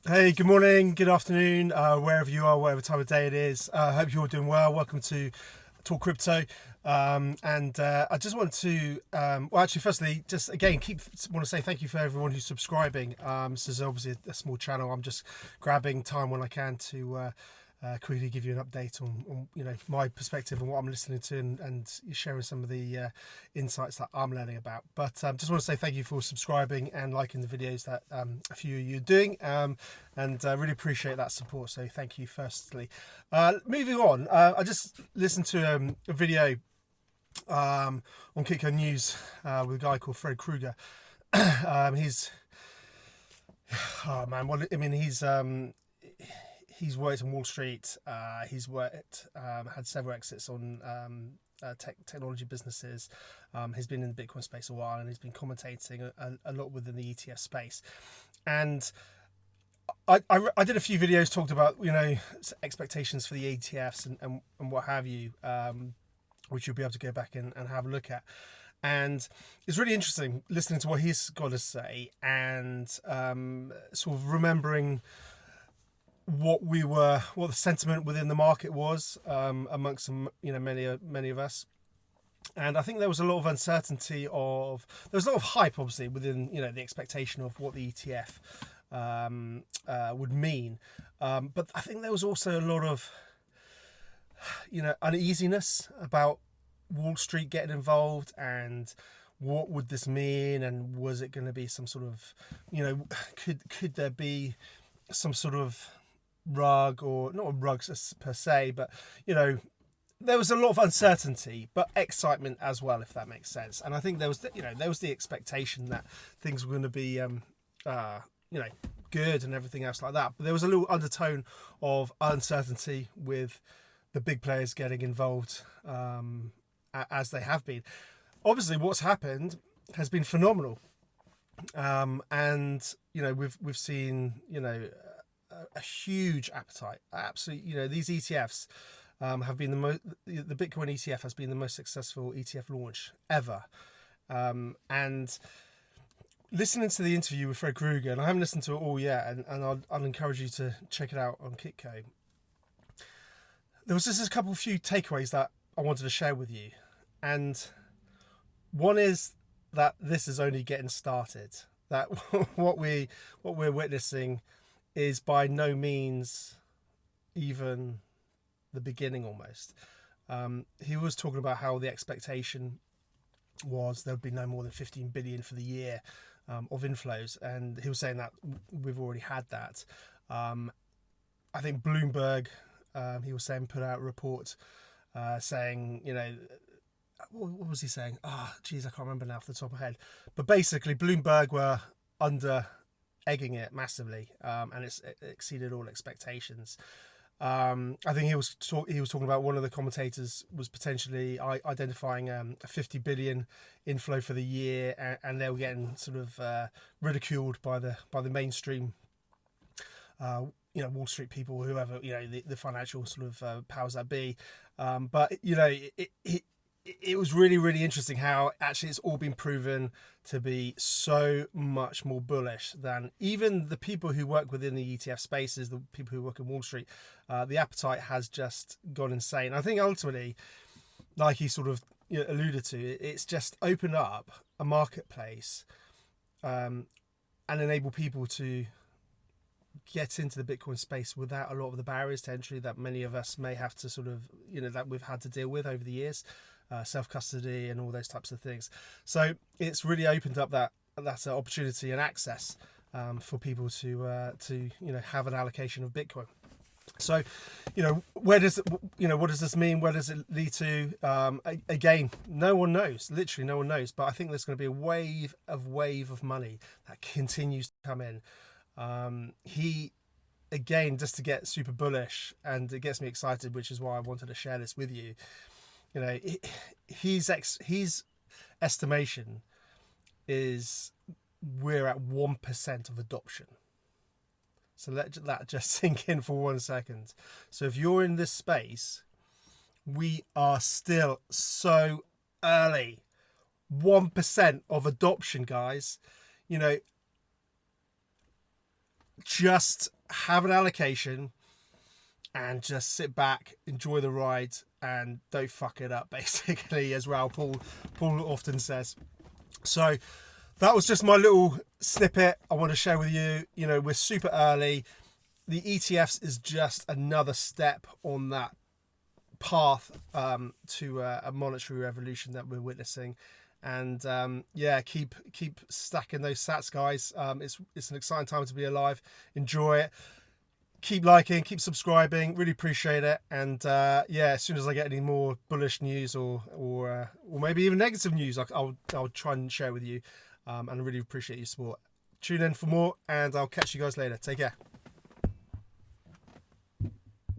Hey, good morning, good afternoon, wherever you are, whatever time of day it is. I hope you're all doing well. Welcome to TalkCrypto. I just wanted to, well, actually, firstly, just again, want to say thank you for everyone who's subscribing. This is obviously a small channel. I'm just grabbing time when I can to quickly give you an update on my perspective and what I'm listening to, and sharing some of the insights that I'm learning about. But just want to say thank you for subscribing and liking the videos that a few of you are doing, and really appreciate that support. So thank you firstly. Moving on, I just listened to a video on Kitco News with a guy called Fred Krueger. He's oh man, what I mean, he's worked on Wall Street. He's worked, had several exits on technology businesses. He's been in the Bitcoin space a while, and he's been commentating a lot within the ETF space. And I did a few videos talked about expectations for the ETFs and what have you, which you'll be able to go back and have a look at. And it's really interesting listening to what he's got to say, and sort of remembering what the sentiment within the market was, amongst many of us. And I think there was a lot of uncertainty there was a lot of hype, obviously, within the expectation of what the ETF would mean. But I think there was also a lot of uneasiness about Wall Street getting involved, and what would this mean, and was it going to be some sort of could there be some sort of rug, or not a rug per se, but there was a lot of uncertainty, but excitement as well, if that makes sense. And I think there was the expectation that things were going to be good and everything else like that. But there was a little undertone of uncertainty with the big players getting involved, as they have been. Obviously, what's happened has been phenomenal, and we've seen a huge appetite. Absolutely, these ETFs have been the Bitcoin ETF has been the most successful ETF launch ever. And listening to the interview with Fred Krueger, and I haven't listened to it all yet, and I'll encourage you to check it out on Kitco. There was just a few takeaways that I wanted to share with you, and one is that this is only getting started. That what we're witnessing is by no means even the beginning, almost. He was talking about how the expectation was there would be no more than 15 billion for the year of inflows, and he was saying that we've already had that. I think Bloomberg, he was saying, put out a report saying, what was he saying? Geez, I can't remember now off the top of my head. But basically, Bloomberg were under egging it massively, and it exceeded all expectations. I think he was talking about, one of the commentators was potentially identifying a 50 billion inflow for the year, and they were getting sort of ridiculed by the mainstream, Wall Street people, whoever, the financial sort of powers that be. But it was really, really interesting how actually it's all been proven to be so much more bullish than even the people who work within the ETF spaces, the people who work in Wall Street. The appetite has just gone insane. I think ultimately, like he sort of alluded to, it's just opened up a marketplace, and enable people to get into the Bitcoin space without a lot of the barriers to entry that many of us may have to sort of, that we've had to deal with over the years, self-custody and all those types of things. So it's really opened up that opportunity and access, for people to have an allocation of Bitcoin. So, what does this mean? Where does it lead to? Again, no one knows. Literally, no one knows. But I think there's going to be a wave of money that continues to come in. He, again, just to get super bullish, and it gets me excited, which is why I wanted to share this with you. His estimation is we're at 1% of adoption. So let that just sink in for 1 second. So if you're in this space, we are still so early. 1% of adoption, guys. just have an allocation and just sit back, enjoy the ride, and don't fuck it up, basically, as well. Paul often says. So that was just my little snippet I want to share with you. You know, we're super early. The ETFs is just another step on that path to a monetary revolution that we're witnessing. And yeah, keep stacking those sats, guys. It's an exciting time to be alive. Enjoy it. Keep liking, keep subscribing. Really appreciate it. And yeah, as soon as I get any more bullish news or maybe even negative news, I'll try and share with you. And I really appreciate your support. Tune in for more, and I'll catch you guys later. Take care.